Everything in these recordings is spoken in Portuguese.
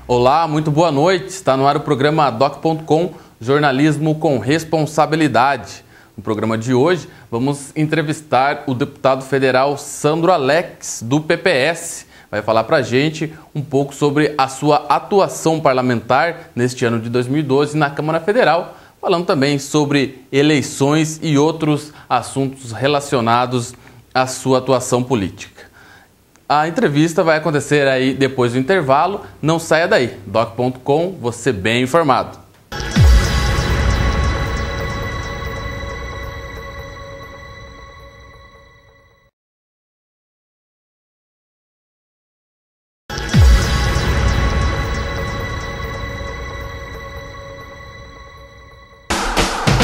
Olá, muito boa noite. Está no ar o programa Doc.com, jornalismo com responsabilidade. No programa de hoje, vamos entrevistar o deputado federal Sandro Alex, do PPS. Vai falar para a gente um pouco sobre a sua atuação parlamentar neste ano de 2012 na Câmara Federal, falando também sobre eleições e outros assuntos relacionados à sua atuação política. A entrevista vai acontecer aí depois do intervalo. Não saia daí. Doc.com, você bem informado.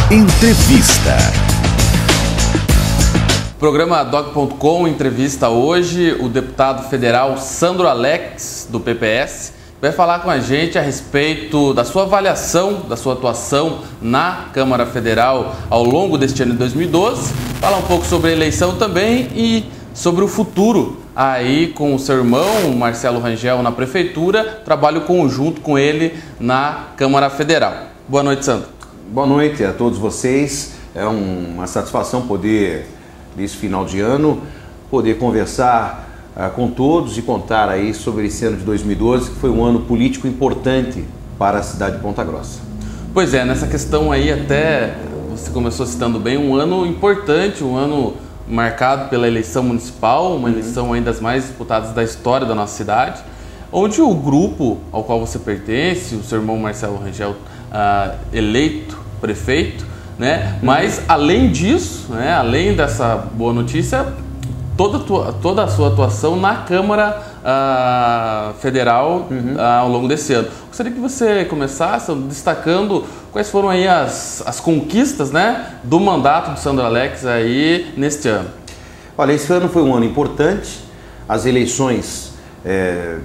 Entrevista. Programa Doc.com entrevista hoje o deputado federal Sandro Alex, do PPS, vai falar com a gente a respeito da sua avaliação, da sua atuação na Câmara Federal ao longo deste ano de 2012, falar um pouco sobre a eleição também e sobre o futuro aí com o seu irmão, Marcelo Rangel, na Prefeitura, trabalho conjunto com ele na Câmara Federal. Boa noite, Sandro. Boa noite a todos vocês, é uma satisfação poder, nesse final de ano, poder conversar com todos e contar aí sobre esse ano de 2012, que foi um ano político importante para a cidade de Ponta Grossa. Pois é, nessa questão aí até você começou citando bem, um ano importante, um ano marcado pela eleição municipal, uma eleição ainda das mais disputadas da história da nossa cidade, onde o grupo ao qual você pertence, o seu irmão Marcelo Rangel, eleito prefeito, né? Mas além disso, né, além dessa boa notícia, toda a sua atuação na Câmara Federal ao longo desse ano. Gostaria que você começasse destacando quais foram aí as conquistas, né, do mandato do Sandro Alex aí neste ano. Olha, esse ano foi um ano importante, as eleições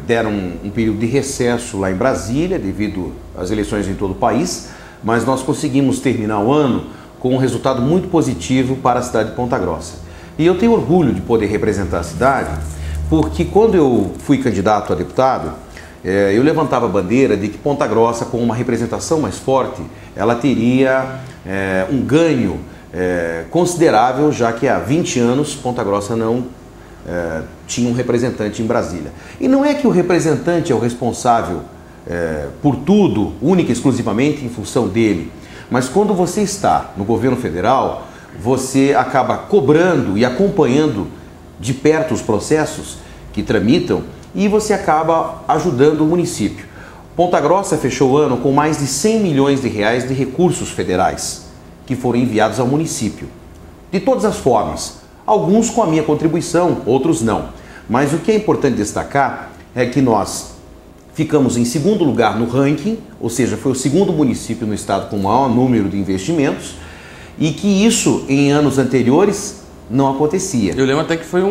deram um período de recesso lá em Brasília, devido às eleições em todo o país, mas nós conseguimos terminar o ano com um resultado muito positivo para a cidade de Ponta Grossa. E eu tenho orgulho de poder representar a cidade, porque quando eu fui candidato a deputado, eu levantava a bandeira de que Ponta Grossa, com uma representação mais forte, ela teria um ganho considerável, já que há 20 anos Ponta Grossa não tinha um representante em Brasília. E não é que o representante é o responsável por tudo, única e exclusivamente em função dele, mas quando você está no governo federal, você acaba cobrando e acompanhando de perto os processos que tramitam e você acaba ajudando o município. Ponta Grossa fechou o ano com mais de 100 milhões de reais de recursos federais que foram enviados ao município, de todas as formas, alguns com a minha contribuição, outros não. Mas o que é importante destacar é que nós ficamos em segundo lugar no ranking, ou seja, foi o segundo município no estado com o maior número de investimentos, e que isso em anos anteriores não acontecia. Eu lembro até que foi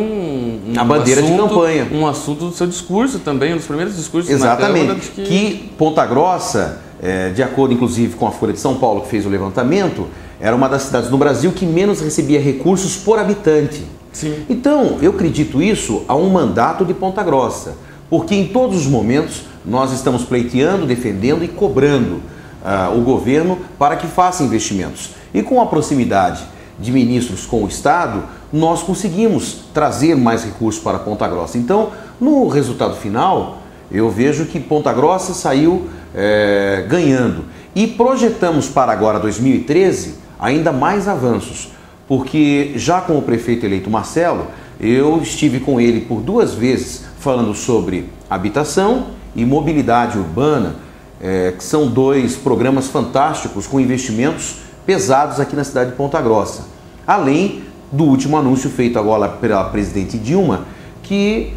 a bandeira de campanha. Um assunto do seu discurso também, um dos primeiros discursos. Exatamente, na Câmara, que Ponta Grossa, de acordo inclusive com a Folha de São Paulo que fez o levantamento, era uma das cidades no Brasil que menos recebia recursos por habitante. Sim. Então, eu acredito isso a um mandato de Ponta Grossa, porque em todos os momentos nós estamos pleiteando, defendendo e cobrando o governo para que faça investimentos. E com a proximidade de ministros com o Estado, nós conseguimos trazer mais recursos para Ponta Grossa. Então, no resultado final, eu vejo que Ponta Grossa saiu ganhando. E projetamos para agora, 2013, ainda mais avanços, porque já com o prefeito eleito Marcelo, eu estive com ele por 2 vezes falando sobre habitação e mobilidade urbana, que são 2 programas fantásticos com investimentos pesados aqui na cidade de Ponta Grossa. Além do último anúncio feito agora pela presidente Dilma, que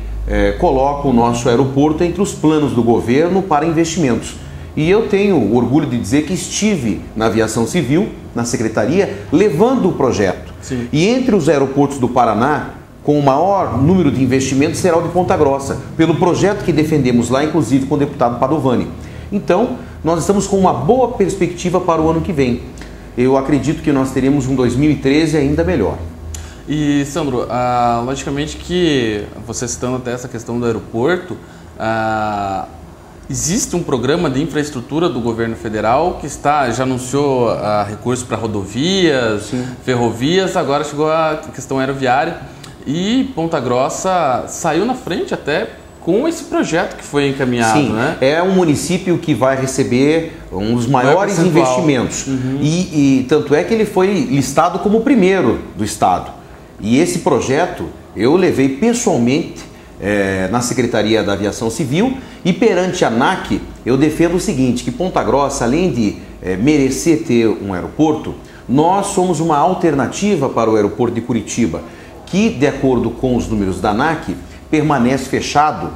coloca o nosso aeroporto entre os planos do governo para investimentos. E eu tenho orgulho de dizer que estive na aviação civil, na secretaria, levando o projeto. Sim. E entre os aeroportos do Paraná, com o maior número de investimentos será o de Ponta Grossa, pelo projeto que defendemos lá, inclusive com o deputado Padovani. Então, nós estamos com uma boa perspectiva para o ano que vem. Eu acredito que nós teremos um 2013 ainda melhor. E, Sandro, logicamente que você citando até essa questão do aeroporto, Existe um programa de infraestrutura do governo federal que já anunciou recursos para rodovias, sim, ferrovias, agora chegou a questão aeroviária e Ponta Grossa saiu na frente até com esse projeto que foi encaminhado. Sim, né? É um município que vai receber um dos maiores investimentos. Uhum. E tanto é que ele foi listado como o primeiro do estado. E esse projeto eu levei pessoalmente na Secretaria da Aviação Civil e perante a ANAC eu defendo o seguinte, que Ponta Grossa, além de merecer ter um aeroporto, nós somos uma alternativa para o aeroporto de Curitiba, que de acordo com os números da ANAC, permanece fechado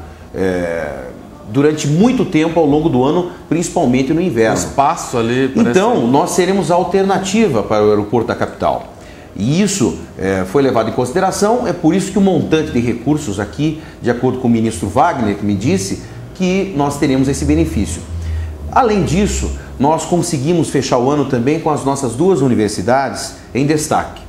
durante muito tempo ao longo do ano, principalmente no inverno. O espaço ali parece... Então, nós seremos a alternativa para o aeroporto da capital. E isso foi levado em consideração, é por isso que o montante de recursos aqui, de acordo com o ministro Wagner, que me disse que nós teremos esse benefício. Além disso, nós conseguimos fechar o ano também com as nossas duas universidades em destaque.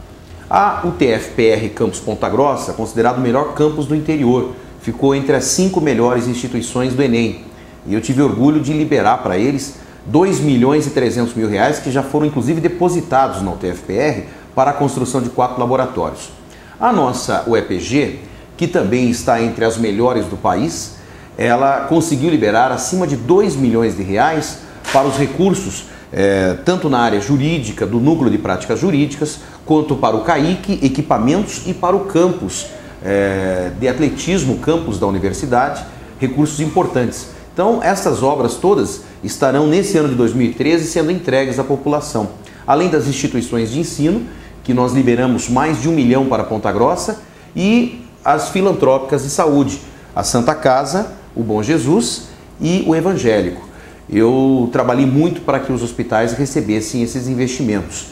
A UTF-PR Campus Ponta Grossa, considerado o melhor campus do interior, ficou entre as 5 melhores instituições do Enem. E eu tive orgulho de liberar para eles R$2.300.000 que já foram inclusive depositados na UTF-PR para a construção de 4 laboratórios. A nossa UEPG, que também está entre as melhores do país, ela conseguiu liberar acima de R$2 milhões para os recursos, tanto na área jurídica, do núcleo de práticas jurídicas, quanto para o CAIC, equipamentos e para o campus de atletismo, campus da universidade, recursos importantes. Então, essas obras todas estarão nesse ano de 2013 sendo entregues à população. Além das instituições de ensino, que nós liberamos mais de R$1 milhão para Ponta Grossa, e as filantrópicas de saúde, a Santa Casa, o Bom Jesus e o Evangélico. Eu trabalhei muito para que os hospitais recebessem esses investimentos.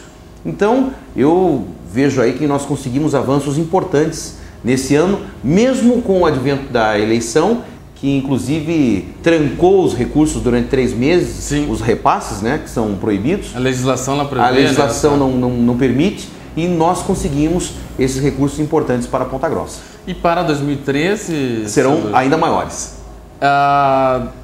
Então, eu vejo aí que nós conseguimos avanços importantes nesse ano, mesmo com o advento da eleição, que inclusive trancou os recursos durante 3 meses, sim, os repasses, né, que são proibidos. A legislação não prevê, a legislação não permite, e nós conseguimos esses recursos importantes para Ponta Grossa. E para 2013? Serão ainda maiores.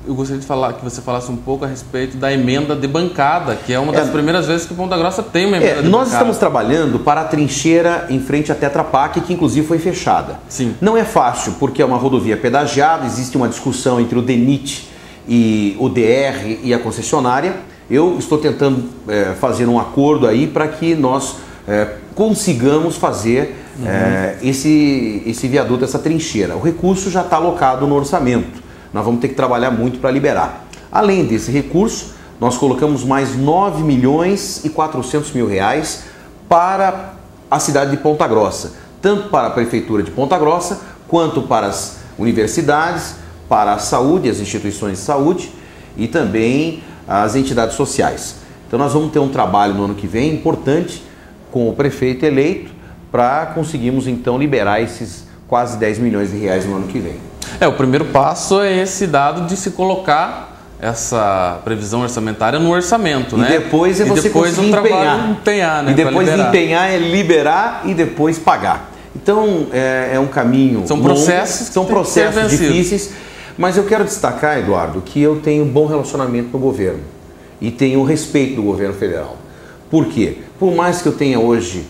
Eu gostaria de que você falasse um pouco a respeito da emenda de bancada, que é uma das primeiras vezes que Ponta Grossa tem uma emenda de bancada. Nós estamos trabalhando para a trincheira em frente à Tetra Pak, que inclusive foi fechada. Sim. Não é fácil, porque é uma rodovia pedagiada, existe uma discussão entre o DENIT e o DR e a concessionária. Eu estou tentando fazer um acordo aí para que nós consigamos fazer esse viaduto, essa trincheira. O recurso já está alocado no orçamento. Nós vamos ter que trabalhar muito para liberar. Além desse recurso, nós colocamos mais R$9.400.000 para a cidade de Ponta Grossa, tanto para a Prefeitura de Ponta Grossa, quanto para as universidades, para a saúde, as instituições de saúde e também as entidades sociais. Então nós vamos ter um trabalho no ano que vem importante com o prefeito eleito para conseguirmos então liberar esses quase R$10 milhões no ano que vem. O primeiro passo é esse dado de se colocar essa previsão orçamentária no orçamento, né? E depois você conseguir empenhar, né? E depois de empenhar é liberar e depois pagar. Então é um caminho longo, são processos difíceis, mas eu quero destacar, Eduardo, que eu tenho um bom relacionamento no governo e tenho respeito do governo federal. Por quê? Por mais que eu tenha hoje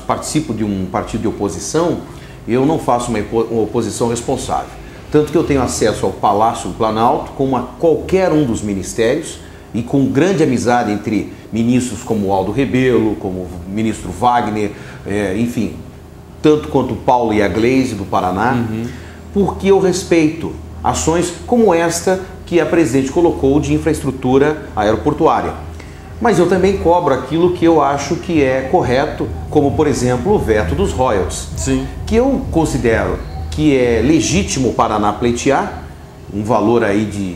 participo de um partido de oposição, eu não faço uma oposição responsável. Tanto que eu tenho acesso ao Palácio do Planalto, como a qualquer um dos ministérios, e com grande amizade entre ministros como Aldo Rebelo, como o ministro Wagner, enfim, tanto quanto o Paulo e a Gleise do Paraná, porque eu respeito ações como esta que a presidente colocou de infraestrutura aeroportuária. Mas eu também cobro aquilo que eu acho que é correto, como por exemplo o veto dos royalties. Sim. Que eu considero que é legítimo o Paraná pleitear, um valor aí de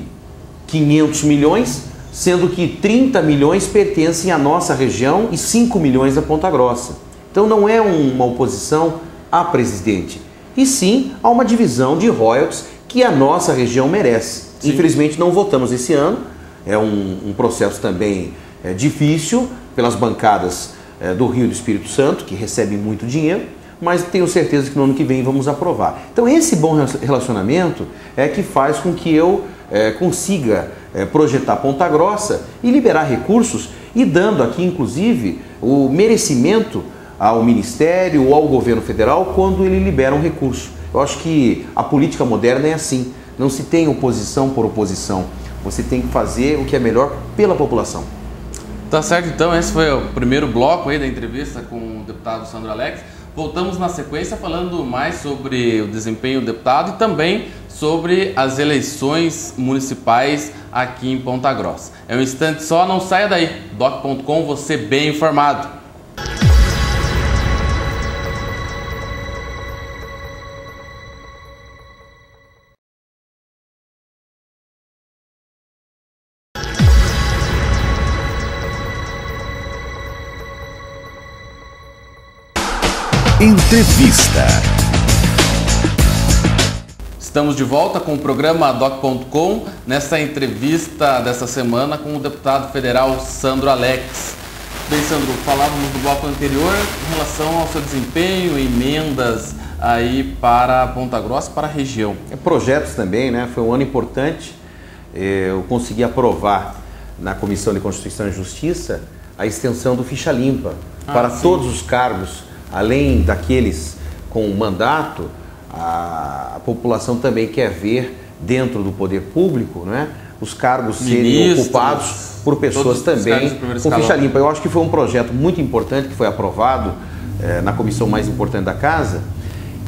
500 milhões, sendo que 30 milhões pertencem à nossa região e 5 milhões à Ponta Grossa. Então não é uma oposição à presidente, e sim a uma divisão de royalties que a nossa região merece. Sim. Infelizmente não votamos esse ano, é um processo também difícil pelas bancadas do Rio e do Espírito Santo, que recebem muito dinheiro, mas tenho certeza que no ano que vem vamos aprovar. Então esse bom relacionamento é que faz com que eu consiga projetar Ponta Grossa e liberar recursos e dando aqui inclusive o merecimento ao Ministério ou ao Governo Federal quando ele libera um recurso. Eu acho que a política moderna é assim, não se tem oposição por oposição, você tem que fazer o que é melhor pela população. Tá certo, então esse foi o primeiro bloco aí da entrevista com o deputado Sandro Alex. Voltamos na sequência falando mais sobre o desempenho do deputado e também sobre as eleições municipais aqui em Ponta Grossa. É um instante só, não saia daí. Doc.com, você bem informado. Entrevista. Estamos de volta com o programa Doc.com, nessa entrevista dessa semana com o deputado federal Sandro Alex. Bem, Sandro, falávamos do bloco anterior em relação ao seu desempenho, emendas aí para Ponta Grossa, para a região. Projetos também, né? Foi um ano importante. Eu consegui aprovar na Comissão de Constituição e Justiça a extensão do ficha limpa para todos os cargos. Além daqueles com mandato, a população também quer ver dentro do poder público, né, os cargos serem ocupados por pessoas também com ficha limpa. Eu acho que foi um projeto muito importante que foi aprovado na comissão mais importante da Casa.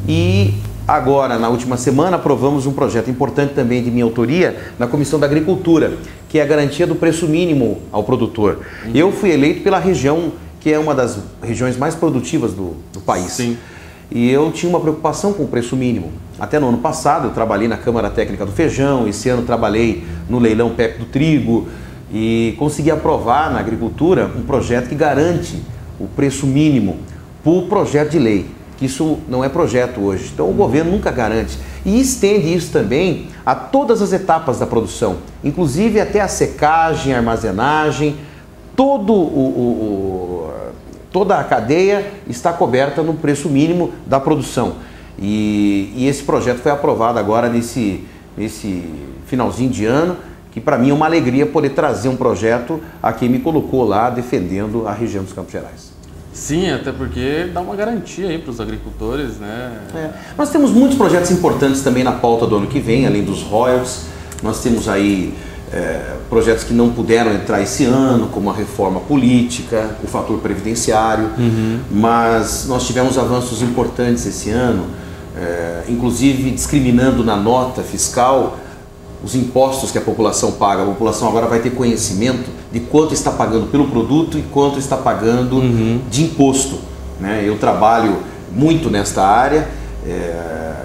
E agora, na última semana, aprovamos um projeto importante também de minha autoria na Comissão da Agricultura, que é a garantia do preço mínimo ao produtor. Eu fui eleito pela região que é uma das regiões mais produtivas do país. Sim. E eu tinha uma preocupação com o preço mínimo. Até no ano passado eu trabalhei na Câmara Técnica do Feijão, esse ano trabalhei no leilão PEC do trigo e consegui aprovar na agricultura um projeto que garante o preço mínimo por projeto de lei, que isso não é projeto hoje. Então o governo nunca garante. E estende isso também a todas as etapas da produção, inclusive até a secagem, a armazenagem, toda a cadeia está coberta no preço mínimo da produção. E esse projeto foi aprovado agora nesse finalzinho de ano, que para mim é uma alegria poder trazer um projeto a quem me colocou lá defendendo a região dos Campos Gerais. Sim, até porque dá uma garantia aí para os agricultores, né? Nós temos muitos projetos importantes também na pauta do ano que vem, além dos royalties. Nós temos aí projetos que não puderam entrar esse ano, como a reforma política, o fator previdenciário, mas nós tivemos avanços importantes esse ano, inclusive discriminando na nota fiscal os impostos que a população paga. A população agora vai ter conhecimento de quanto está pagando pelo produto e quanto está pagando de imposto, né? Eu trabalho muito nesta área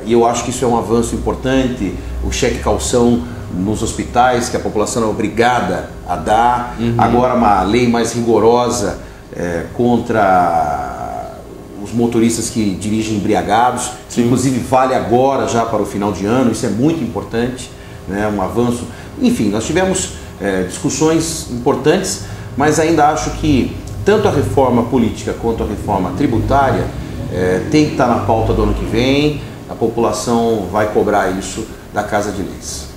e eu acho que isso é um avanço importante. O cheque calção nos hospitais, que a população é obrigada a dar. Agora uma lei mais rigorosa contra os motoristas que dirigem embriagados. Sim. Inclusive vale agora já para o final de ano, isso é muito importante, né? Um avanço. Enfim, nós tivemos discussões importantes, mas ainda acho que tanto a reforma política quanto a reforma tributária tem que estar na pauta do ano que vem. A população vai cobrar isso da Casa de Leis.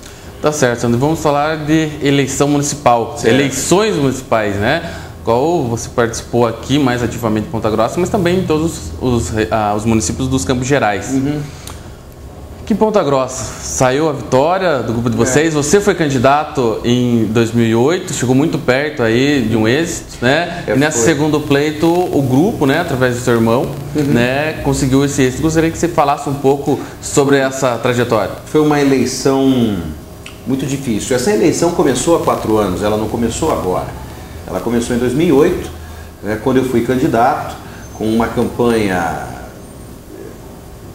Tá certo, Sandro. Vamos falar de eleição municipal, eleições municipais, né? Qual você participou aqui mais ativamente em Ponta Grossa, mas também em todos os municípios dos Campos Gerais. Aqui em Ponta Grossa, saiu a vitória do grupo de vocês, você foi candidato em 2008, chegou muito perto aí de um êxito, né? E nesse segundo pleito, o grupo, né, através do seu irmão, né, conseguiu esse êxito. Gostaria que você falasse um pouco sobre essa trajetória. Foi uma eleição muito difícil. Essa eleição começou há 4 anos, ela não começou agora. Ela começou em 2008, né, quando eu fui candidato, com uma campanha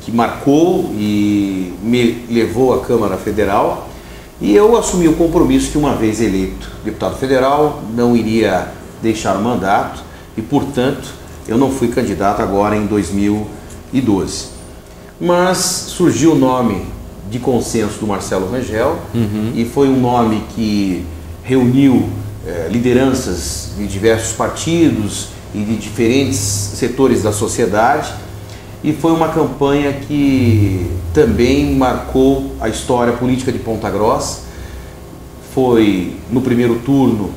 que marcou e me levou à Câmara Federal. E eu assumi o compromisso que, uma vez eleito deputado federal, não iria deixar o mandato e, portanto, eu não fui candidato agora em 2012. Mas surgiu o nome de consenso do Marcelo Rangel, e foi um nome que reuniu lideranças de diversos partidos e de diferentes setores da sociedade, e foi uma campanha que também marcou a história política de Ponta Grossa. Foi no primeiro turno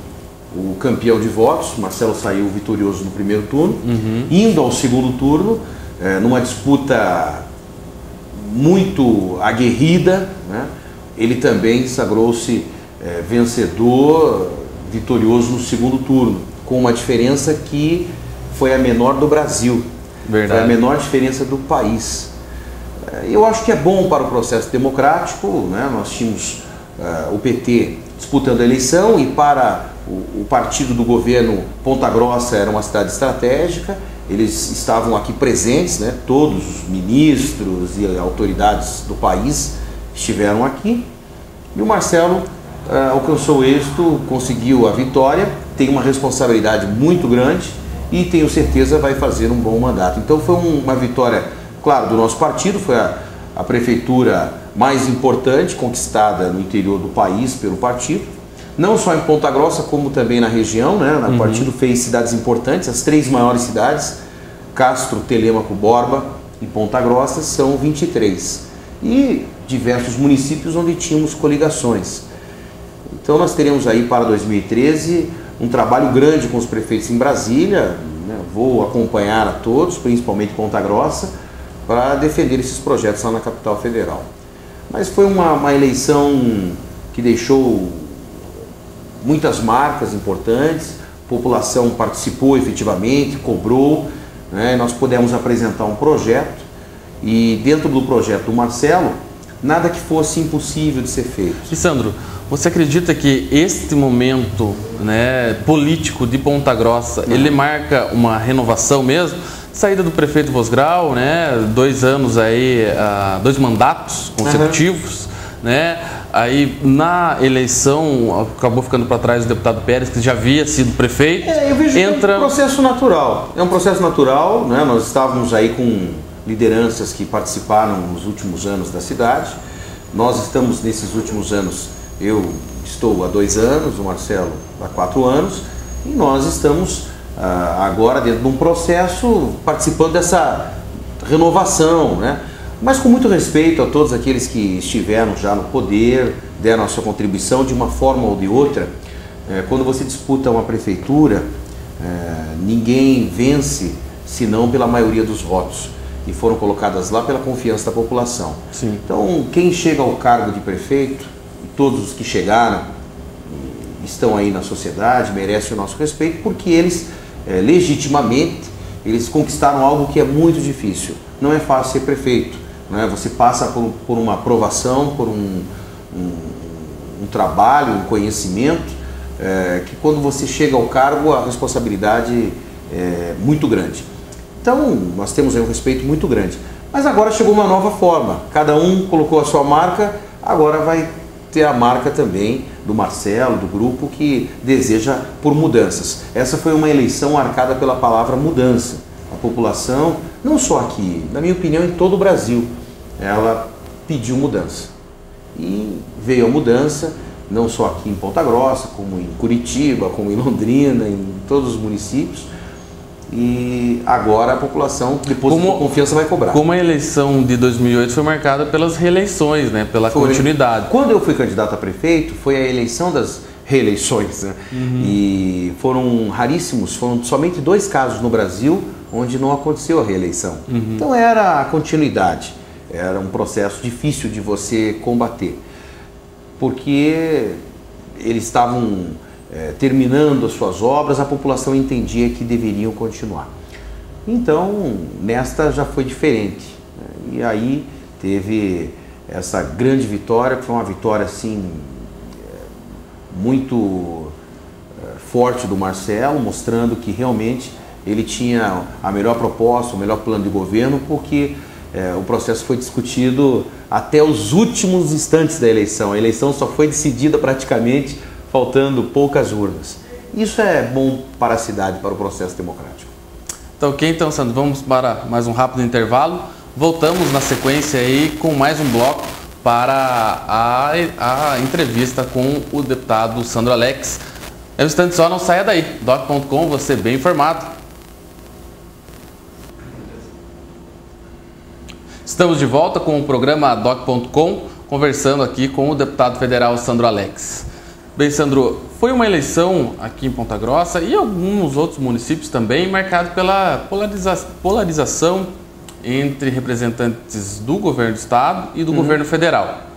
o campeão de votos, Marcelo saiu vitorioso no primeiro turno, indo ao segundo turno, numa disputa muito aguerrida, né? Ele também sagrou-se vencedor, vitorioso no segundo turno, com uma diferença que foi a menor do Brasil. Verdade. Foi a menor diferença do país. Eu acho que é bom para o processo democrático, né? Nós tínhamos o PT disputando a eleição, e para o partido do governo, Ponta Grossa era uma cidade estratégica, eles estavam aqui presentes, né? Todos os ministros e autoridades do país estiveram aqui, e o Marcelo alcançou o êxito, conseguiu a vitória, tem uma responsabilidade muito grande e tenho certeza vai fazer um bom mandato. Então foi uma vitória, claro, do nosso partido, foi a prefeitura mais importante conquistada no interior do país pelo partido, não só em Ponta Grossa como também na região, né? O partido fez cidades importantes, as 3 maiores cidades, Castro, Telêmaco, Borba e Ponta Grossa, são 23, e diversos municípios onde tínhamos coligações. Então nós teremos aí para 2013 um trabalho grande com os prefeitos em Brasília, né? Vou acompanhar a todos, principalmente Ponta Grossa, para defender esses projetos lá na capital federal. Mas foi uma eleição que deixou muitas marcas importantes, a população participou efetivamente, cobrou, né? Nós pudemos apresentar um projeto, e dentro do projeto do Marcelo, nada que fosse impossível de ser feito. E Sandro, você acredita que este momento, né, político de Ponta Grossa, ele marca uma renovação mesmo? Saída do prefeito Vosgrau, né, 2 anos aí, 2 mandatos consecutivos, né? Aí na eleição acabou ficando para trás o deputado Pérez, que já havia sido prefeito. Eu vejo que é um processo natural. É um processo natural, né? Nós estávamos aí com lideranças que participaram nos últimos anos da cidade. Nós estamos nesses últimos anos, eu estou há 2 anos, o Marcelo há 4 anos, e nós estamos agora dentro de um processo participando dessa renovação, né? Mas com muito respeito a todos aqueles que estiveram já no poder, deram a sua contribuição de uma forma ou de outra. Quando você disputa uma prefeitura, ninguém vence senão pela maioria dos votos, que foram colocadas lá pela confiança da população. Sim. Então, quem chega ao cargo de prefeito, e todos os que chegaram estão aí na sociedade, merecem o nosso respeito, porque eles, legitimamente, eles conquistaram algo que é muito difícil. Não é fácil ser prefeito, né? Você passa por uma aprovação, por um trabalho, um conhecimento, que quando você chega ao cargo, a responsabilidade é muito grande. Então, nós temos aí um respeito muito grande. Mas agora chegou uma nova forma. Cada um colocou a sua marca, agora vai ter a marca também do Marcelo, do grupo, que deseja por mudanças. Essa foi uma eleição marcada pela palavra mudança. A população, não só aqui, na minha opinião, em todo o Brasil, ela pediu mudança. E veio a mudança, não só aqui em Ponta Grossa, como em Curitiba, como em Londrina, em todos os municípios. E agora a população, depois da confiança, vai cobrar. Como a eleição de 2008 foi marcada pelas reeleições, né? Pela continuidade. Quando eu fui candidato a prefeito, foi a eleição das reeleições, né? E foram raríssimos, foram somente 2 casos no Brasil onde não aconteceu a reeleição. Então era a continuidade, era um processo difícil de você combater, porque eles estavam terminando as suas obras, a população entendia que deveriam continuar. Então, nesta já foi diferente, né? E aí teve essa grande vitória, que foi uma vitória assim, muito forte do Marcelo, mostrando que realmente ele tinha a melhor proposta, o melhor plano de governo, porque o processo foi discutido até os últimos instantes da eleição. A eleição só foi decidida praticamente faltando poucas urnas. Isso é bom para a cidade, para o processo democrático. Então, ok, então, Sandro, vamos para mais um rápido intervalo. Voltamos na sequência aí com mais um bloco para a entrevista com o deputado Sandro Alex. É um instante só, não saia daí. Doc.com, você bem informado. Estamos de volta com o programa Doc.com, conversando aqui com o deputado federal Sandro Alex. Bem, Sandro, foi uma eleição aqui em Ponta Grossa e alguns outros municípios também marcado pela polarização entre representantes do governo do estado e do governo federal.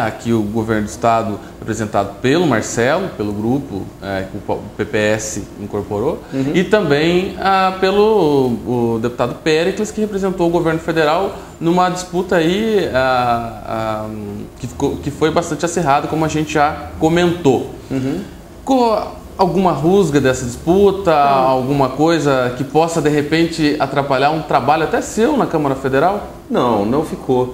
Aqui o governo do estado representado pelo Marcelo, pelo grupo que o PPS incorporou, e também pelo deputado Péricles, que representou o governo federal numa disputa aí que foi bastante acirrada, como a gente já comentou. Ficou alguma rusga dessa disputa, alguma coisa que possa de repente atrapalhar um trabalho até seu na Câmara Federal? Não, não ficou.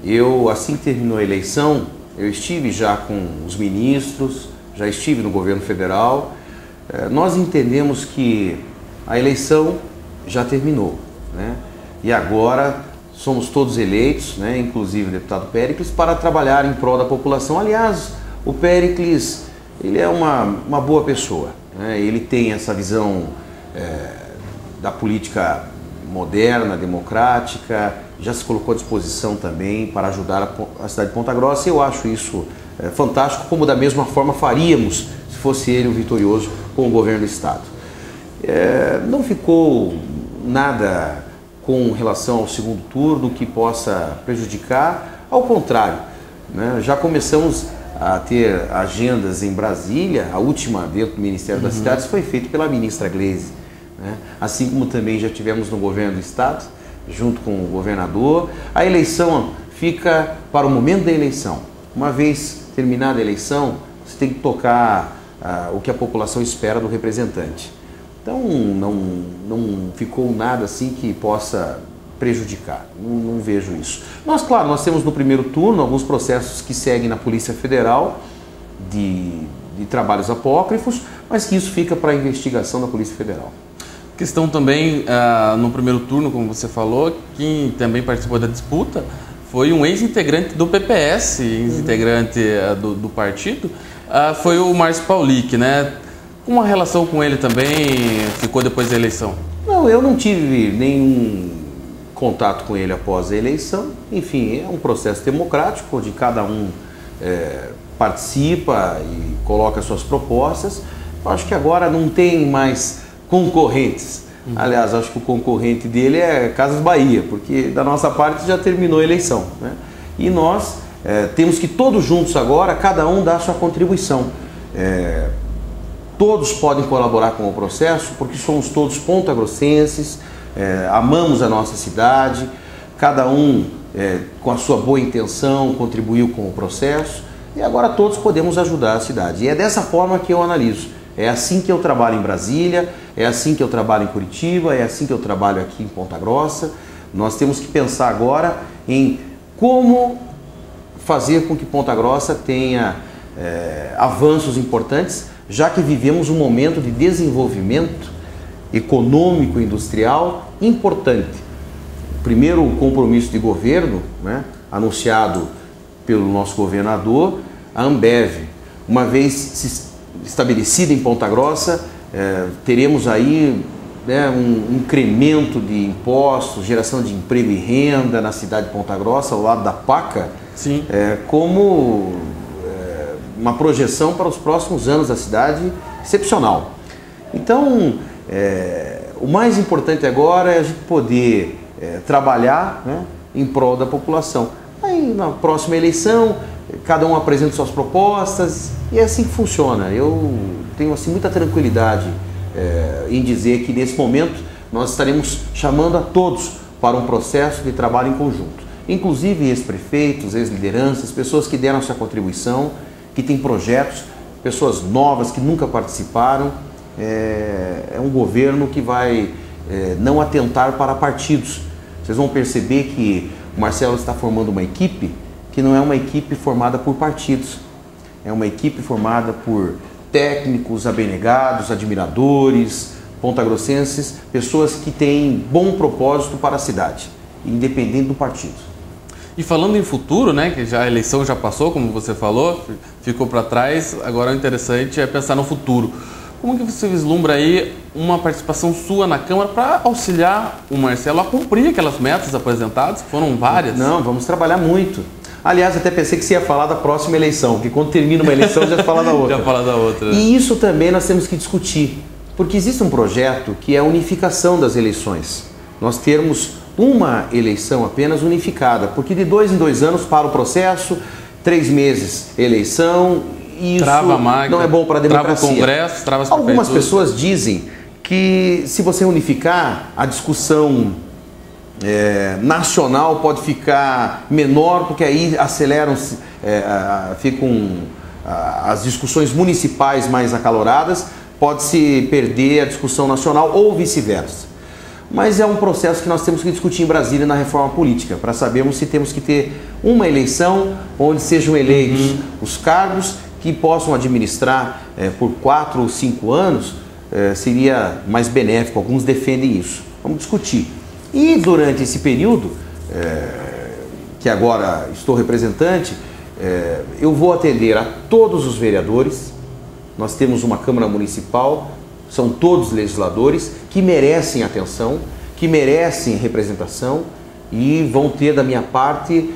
Eu, assim que terminou a eleição, eu estive já com os ministros, já estive no governo federal. Nós entendemos que a eleição já terminou, né? E agora somos todos eleitos, né? Inclusive o deputado Péricles, para trabalhar em prol da população. Aliás, o Péricles, ele é uma boa pessoa, né? Ele tem essa visão da política moderna, democrática, já se colocou à disposição também para ajudar a cidade de Ponta Grossa. Eu acho isso fantástico, como da mesma forma faríamos se fosse ele o vitorioso com o governo do estado. Não ficou nada com relação ao segundo turno que possa prejudicar, ao contrário, né? Já começamos a ter agendas em Brasília. A última dentro do Ministério das Cidades foi feita pela ministra Gleisi, né? Assim como também já tivemos no governo do estado, junto com o governador. A eleição fica para o momento da eleição. Uma vez terminada a eleição, você tem que tocar o que a população espera do representante. Então não ficou nada assim que possa prejudicar, não vejo isso. Claro, nós temos no primeiro turno alguns processos que seguem na Polícia Federal de trabalhos apócrifos, mas que isso fica para a investigação da Polícia Federal. Questão também, no primeiro turno, como você falou, quem também participou da disputa foi um ex-integrante do PPS, ex-integrante do partido, foi o Márcio Paulic, né? Uma relação com ele também ficou depois da eleição? Não, eu não tive nenhum contato com ele após a eleição. Enfim, é um processo democrático, onde cada um participa e coloca suas propostas. Eu acho que agora não tem mais concorrentes. Aliás, acho que o concorrente dele é Casas Bahia, porque da nossa parte já terminou a eleição, né? E nós temos que todos juntos agora, cada um dar a sua contribuição. Todos podem colaborar com o processo, porque somos todos pontagrossenses, amamos a nossa cidade, cada um com a sua boa intenção contribuiu com o processo, e agora todos podemos ajudar a cidade. E é dessa forma que eu analiso. É assim que eu trabalho em Brasília, é assim que eu trabalho em Curitiba, é assim que eu trabalho aqui em Ponta Grossa. Nós temos que pensar agora em como fazer com que Ponta Grossa tenha avanços importantes, já que vivemos um momento de desenvolvimento econômico e industrial importante. O primeiro compromisso de governo, né, anunciado pelo nosso governador, a Ambev, uma vez estabelecida em Ponta Grossa, teremos aí, né, um incremento de impostos, geração de emprego e renda na cidade de Ponta Grossa, ao lado da Paca. Sim. Como uma projeção para os próximos anos da cidade excepcional. Então, o mais importante agora é a gente poder trabalhar, né, em prol da população. Aí, na próxima eleição, cada um apresenta suas propostas e é assim que funciona. Eu tenho assim muita tranquilidade em dizer que nesse momento nós estaremos chamando a todos para um processo de trabalho em conjunto. Inclusive ex-prefeitos, ex-lideranças, pessoas que deram sua contribuição, que têm projetos, pessoas novas que nunca participaram. É um governo que vai não atentar para partidos. Vocês vão perceber que o Marcelo está formando uma equipe que não é uma equipe formada por partidos. É uma equipe formada por técnicos, abnegados, admiradores, pontagrossenses, pessoas que têm bom propósito para a cidade, independente do partido. E falando em futuro, né, que já a eleição já passou, como você falou, ficou para trás, agora o interessante é pensar no futuro. Como que você vislumbra aí uma participação sua na Câmara para auxiliar o Marcelo a cumprir aquelas metas apresentadas, que foram várias? Não, vamos trabalhar muito. Aliás, até pensei que você ia falar da próxima eleição, porque quando termina uma eleição já fala da outra. Já fala da outra. E isso também nós temos que discutir, porque existe um projeto que é a unificação das eleições. Nós termos uma eleição apenas unificada, porque de 2 em 2 anos para o processo, 3 meses eleição, e isso não é bom para a democracia. Trava o Congresso, trava as prefeituras. Algumas pessoas dizem que se você unificar, a discussão nacional pode ficar menor, porque aí aceleram-se, ficam as discussões municipais mais acaloradas, pode-se perder a discussão nacional ou vice-versa. Mas é um processo que nós temos que discutir em Brasília na reforma política, para sabermos se temos que ter uma eleição onde sejam eleitos os cargos que possam administrar por 4 ou 5 anos, seria mais benéfico. Alguns defendem isso. Vamos discutir. E durante esse período, que agora estou representante, eu vou atender a todos os vereadores. Nós temos uma Câmara Municipal, são todos legisladores que merecem atenção, que merecem representação e vão ter da minha parte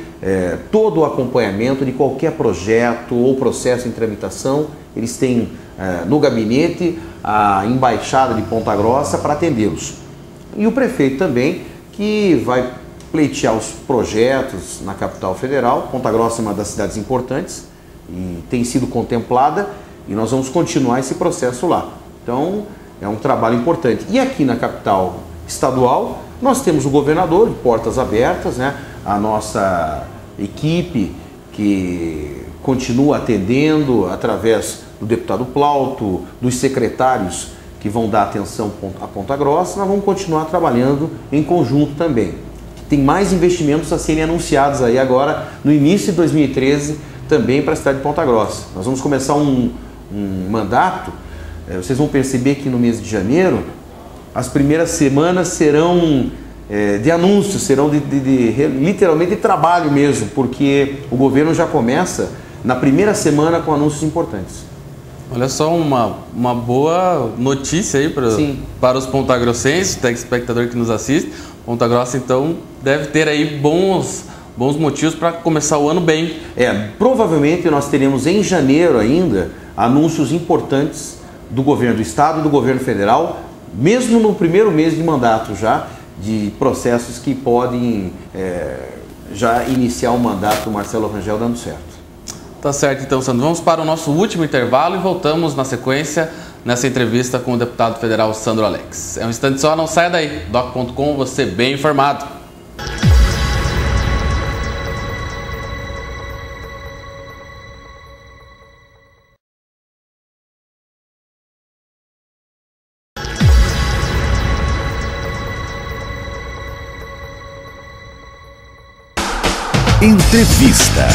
todo o acompanhamento de qualquer projeto ou processo em tramitação. Eles têm no gabinete a Embaixada de Ponta Grossa para atendê-los. E o prefeito também, que vai pleitear os projetos na capital federal. Ponta Grossa é uma das cidades importantes e tem sido contemplada, e nós vamos continuar esse processo lá. Então, é um trabalho importante. E aqui na capital estadual, nós temos o governador de portas abertas, né? A nossa equipe que continua atendendo através do deputado Plauto, dos secretários que vão dar atenção à Ponta Grossa. Nós vamos continuar trabalhando em conjunto também. Tem mais investimentos a serem anunciados aí agora no início de 2013 também para a cidade de Ponta Grossa. Nós vamos começar um mandato. Vocês vão perceber que no mês de janeiro as primeiras semanas serão de anúncios, serão literalmente de trabalho mesmo, porque o governo já começa na primeira semana com anúncios importantes. Olha só, uma boa notícia aí para os pontagrossenses, o telespectador que nos assiste. Ponta Grossa, então, deve ter aí bons motivos para começar o ano bem. Provavelmente nós teremos em janeiro ainda anúncios importantes do governo do estado e do governo federal, mesmo no primeiro mês de mandato já, de processos que podem já iniciar o mandato do Marcelo Rangel dando certo. Tá certo, então, Sandro. Vamos para o nosso último intervalo e voltamos na sequência nessa entrevista com o deputado federal Sandro Alex. É um instante só, não saia daí. Doc.com, você bem informado. Entrevista.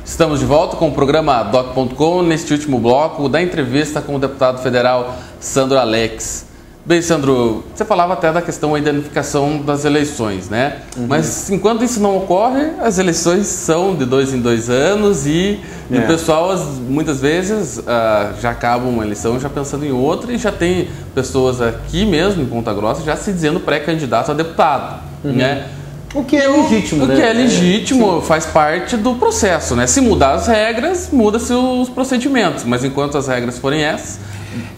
Estamos de volta com o programa Doc.com, neste último bloco da entrevista com o deputado federal Sandro Alex. Bem, Sandro, você falava até da questão da identificação das eleições, né? Mas enquanto isso não ocorre, as eleições são de 2 em 2 anos e o pessoal muitas vezes já acaba uma eleição já pensando em outra, e já tem pessoas aqui mesmo em Ponta Grossa já se dizendo pré-candidato a deputado, né? O que é legítimo, né? O que é legítimo, faz parte do processo, né? Se mudar as regras, muda-se os procedimentos, mas enquanto as regras forem essas...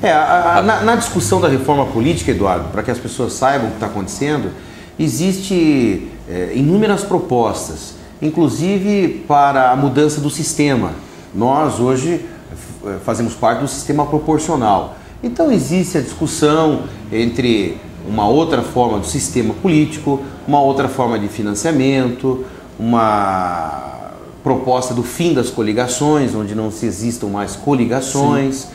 Na discussão da reforma política, Eduardo, para que as pessoas saibam o que está acontecendo, existe inúmeras propostas, inclusive para a mudança do sistema. Nós hoje fazemos parte do sistema proporcional. Então existe a discussão entre uma outra forma do sistema político, uma outra forma de financiamento, uma proposta do fim das coligações, onde não se existam mais coligações.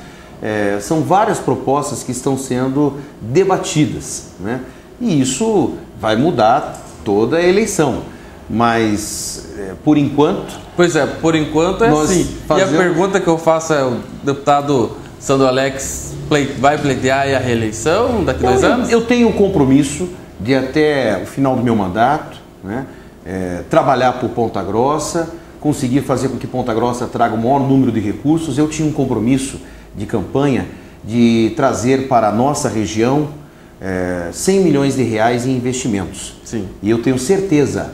São várias propostas que estão sendo debatidas, né? E isso vai mudar toda a eleição, mas por enquanto... Pois é, por enquanto é assim. Fazemos... E a pergunta que eu faço é: o deputado Sandro Alex vai pleitear a reeleição daqui a 2 anos? Eu tenho o compromisso de, até o final do meu mandato, né, trabalhar por Ponta Grossa, conseguir fazer com que Ponta Grossa traga o maior número de recursos. Eu tinha um compromisso de campanha de trazer para a nossa região 100 milhões de reais em investimentos. Sim. E eu tenho certeza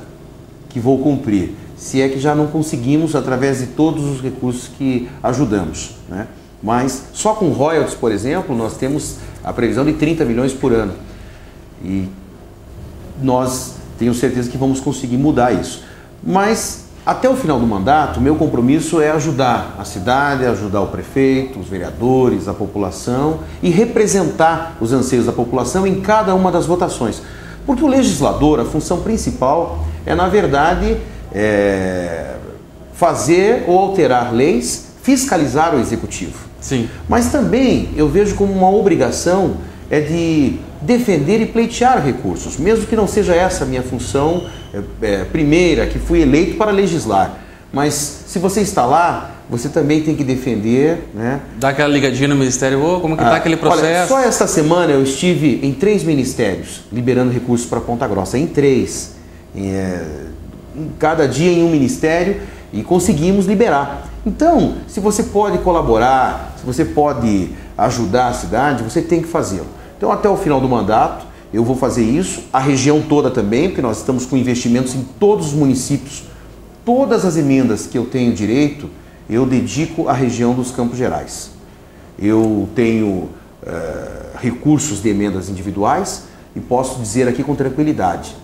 que vou cumprir, se é que já não conseguimos através de todos os recursos que ajudamos, né? Mas só com royalties, por exemplo, nós temos a previsão de 30 milhões por ano. E nós tenho certeza que vamos conseguir mudar isso. Mas até o final do mandato, meu compromisso é ajudar a cidade, ajudar o prefeito, os vereadores, a população e representar os anseios da população em cada uma das votações. Porque o legislador, a função principal é, na verdade, fazer ou alterar leis, fiscalizar o executivo. Sim. Mas também eu vejo como uma obrigação de defender e pleitear recursos, mesmo que não seja essa a minha função primeira, que fui eleito para legislar. Mas se você está lá, você também tem que defender, né? Dá aquela ligadinha no Ministério, como que está aquele processo? Olha, só esta semana eu estive em 3 ministérios, liberando recursos para Ponta Grossa, em 3. Cada dia em um ministério, e conseguimos liberar. Então, se você pode colaborar, se você pode ajudar a cidade, você tem que fazê-lo. Então, até o final do mandato, eu vou fazer isso, a região toda também, porque nós estamos com investimentos em todos os municípios. Todas as emendas que eu tenho direito, eu dedico à região dos Campos Gerais. Eu tenho recursos de emendas individuais e posso dizer aqui com tranquilidade,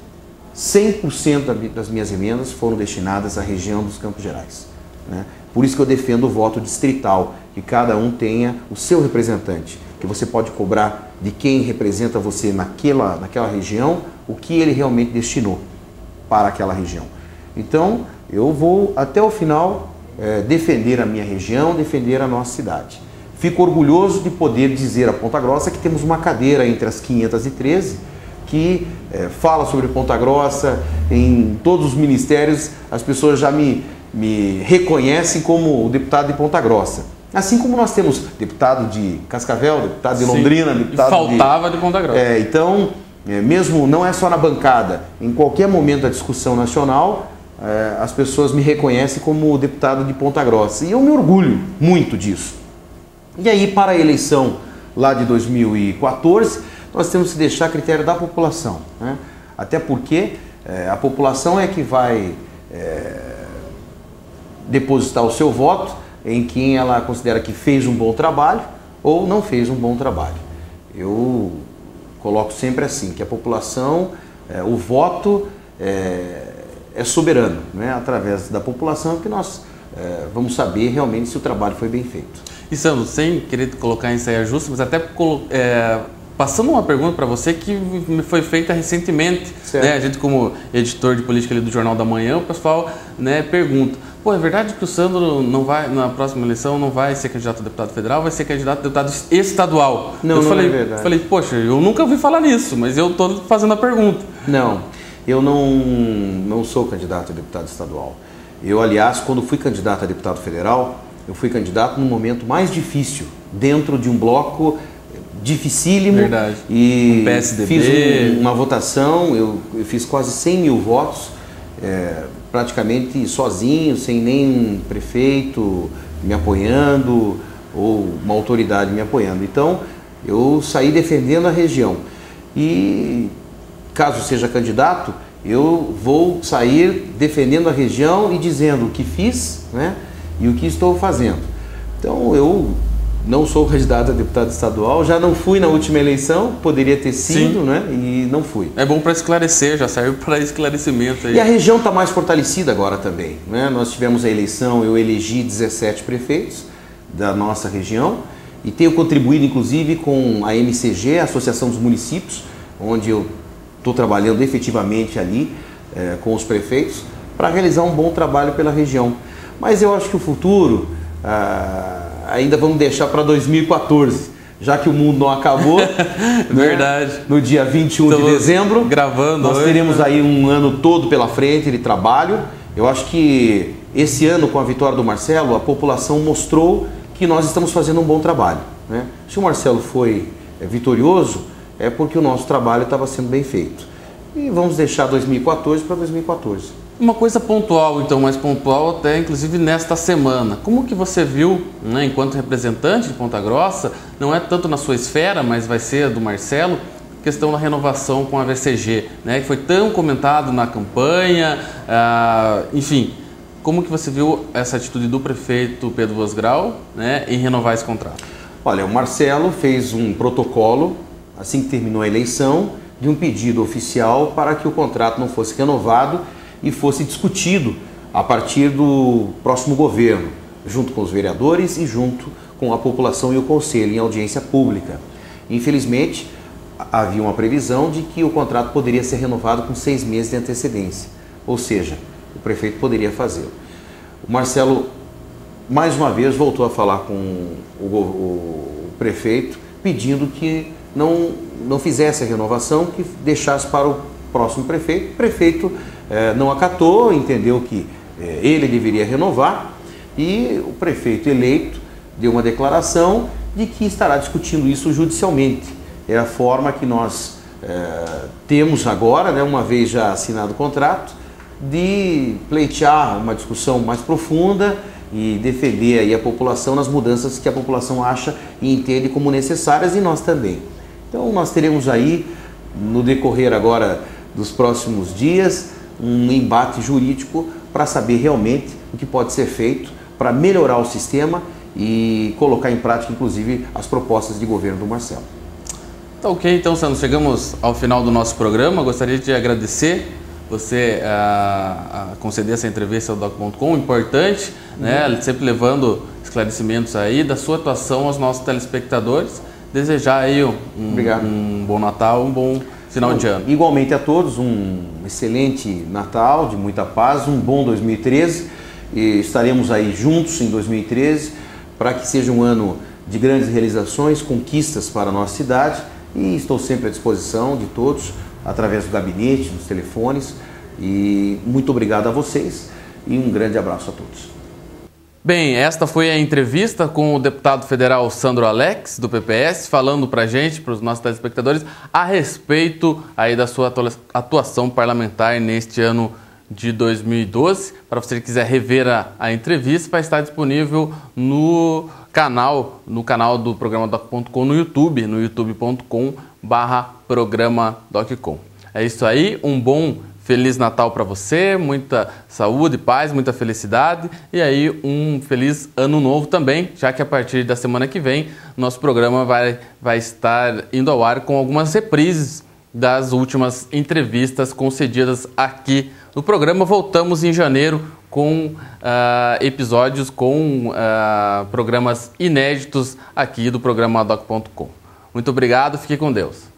100% das minhas emendas foram destinadas à região dos Campos Gerais, né? Por isso que eu defendo o voto distrital, que cada um tenha o seu representante, que você pode cobrar de quem representa você naquela região, o que ele realmente destinou para aquela região. Então, eu vou até o final defender a minha região, defender a nossa cidade. Fico orgulhoso de poder dizer a Ponta Grossa que temos uma cadeira entre as 513 que fala sobre Ponta Grossa. Em todos os ministérios as pessoas já me reconhecem como o deputado de Ponta Grossa. Assim como nós temos deputado de Cascavel, deputado de Londrina, deputado faltava de Ponta Grossa. Então, mesmo não é só na bancada, em qualquer momento da discussão nacional, as pessoas me reconhecem como deputado de Ponta Grossa. E eu me orgulho muito disso. E aí, para a eleição lá de 2014, nós temos que deixar a critério da população, né? Até porque a população é que vai depositar o seu voto em quem ela considera que fez um bom trabalho ou não fez um bom trabalho. Eu coloco sempre assim, que a população, o voto é soberano, né? Através da população que nós vamos saber realmente se o trabalho foi bem feito. E Sandro, sem querer colocar em saia justa, mas até passando uma pergunta para você que me foi feita recentemente, né? A gente, como editor de política ali do Jornal da Manhã, o pessoal, né, pergunta: pô, é verdade que o Sandro não vai, na próxima eleição, não vai ser candidato a deputado federal, vai ser candidato a deputado estadual? Não, não é verdade. Falei, poxa, eu nunca ouvi falar nisso, mas eu estou fazendo a pergunta. Não, eu não sou candidato a deputado estadual. Eu, aliás, quando fui candidato a deputado federal, eu fui candidato no momento mais difícil, dentro de um bloco dificílimo. Verdade. E um PSDB. Fiz uma votação, eu fiz quase 100 mil votos, praticamente sozinho, sem nem prefeito me apoiando ou uma autoridade me apoiando. Então, eu saí defendendo a região. E, caso seja candidato, eu vou sair defendendo a região e dizendo o que fiz, né, e o que estou fazendo. Então, eu não sou candidato a deputado estadual, já não fui na última eleição, poderia ter sido, né, e não fui. É bom para esclarecer, já serve para esclarecimento aí. E a região está mais fortalecida agora também, né? Nós tivemos a eleição, eu elegi 17 prefeitos da nossa região e tenho contribuído inclusive com a MCG, a Associação dos Municípios, onde eu estou trabalhando efetivamente ali com os prefeitos para realizar um bom trabalho pela região. Mas eu acho que o futuro ainda vamos deixar para 2014, já que o mundo não acabou. Verdade. Né? No dia 21 de dezembro, gravando nós teremos aí um ano todo pela frente de trabalho. Eu acho que esse ano, com a vitória do Marcelo, a população mostrou que nós estamos fazendo um bom trabalho, né? Se o Marcelo foi vitorioso, é porque o nosso trabalho estava sendo bem feito. E vamos deixar 2014 para 2014. Uma coisa pontual, então, mais pontual até inclusive nesta semana. Como que você viu, né, enquanto representante de Ponta Grossa, não é tanto na sua esfera, mas vai ser a do Marcelo, questão da renovação com a VCG, né, que foi tão comentado na campanha, enfim, como que você viu essa atitude do prefeito Pedro Vosgrau, né, em renovar esse contrato? Olha, o Marcelo fez um protocolo, assim que terminou a eleição, de um pedido oficial para que o contrato não fosse renovado e fosse discutido a partir do próximo governo, junto com os vereadores e junto com a população e o conselho, em audiência pública. Infelizmente, havia uma previsão de que o contrato poderia ser renovado com 6 meses de antecedência, ou seja, o prefeito poderia fazê-lo. O Marcelo, mais uma vez, voltou a falar com o prefeito, pedindo que não fizesse a renovação, que deixasse para o próximo prefeito. O prefeito não acatou, entendeu que ele deveria renovar, e o prefeito eleito deu uma declaração de que estará discutindo isso judicialmente. É a forma que nós temos agora, né, uma vez já assinado o contrato, de pleitear uma discussão mais profunda e defender aí a população nas mudanças que a população acha e entende como necessárias, e nós também. Então nós teremos aí, no decorrer agora dos próximos dias, um embate jurídico para saber realmente o que pode ser feito para melhorar o sistema e colocar em prática, inclusive, as propostas de governo do Marcelo. Tá ok, então, Sandro, chegamos ao final do nosso programa. Gostaria de agradecer você a conceder essa entrevista ao Doc.com, importante, né? Sempre levando esclarecimentos aí da sua atuação aos nossos telespectadores. Desejar aí um bom Natal, um bom final de ano. Igualmente a todos, um excelente Natal, de muita paz, um bom 2013. E estaremos aí juntos em 2013 para que seja um ano de grandes realizações, conquistas para a nossa cidade, e estou sempre à disposição de todos, através do gabinete, dos telefones, e muito obrigado a vocês e um grande abraço a todos. Bem, esta foi a entrevista com o deputado federal Sandro Alex, do PPS, falando para a gente, para os nossos telespectadores, a respeito aí da sua atuação parlamentar neste ano de 2012. Para você que quiser rever a entrevista, vai estar disponível no canal do programa Doc.com no YouTube, no youtube.com/programa Doc.com. É isso aí, um bom Feliz Natal para você, muita saúde, paz, muita felicidade, e aí um feliz ano novo também, já que a partir da semana que vem nosso programa vai estar indo ao ar com algumas reprises das últimas entrevistas concedidas aqui no programa. Voltamos em janeiro com episódios com programas inéditos aqui do programa Doc.com. Muito obrigado, fique com Deus.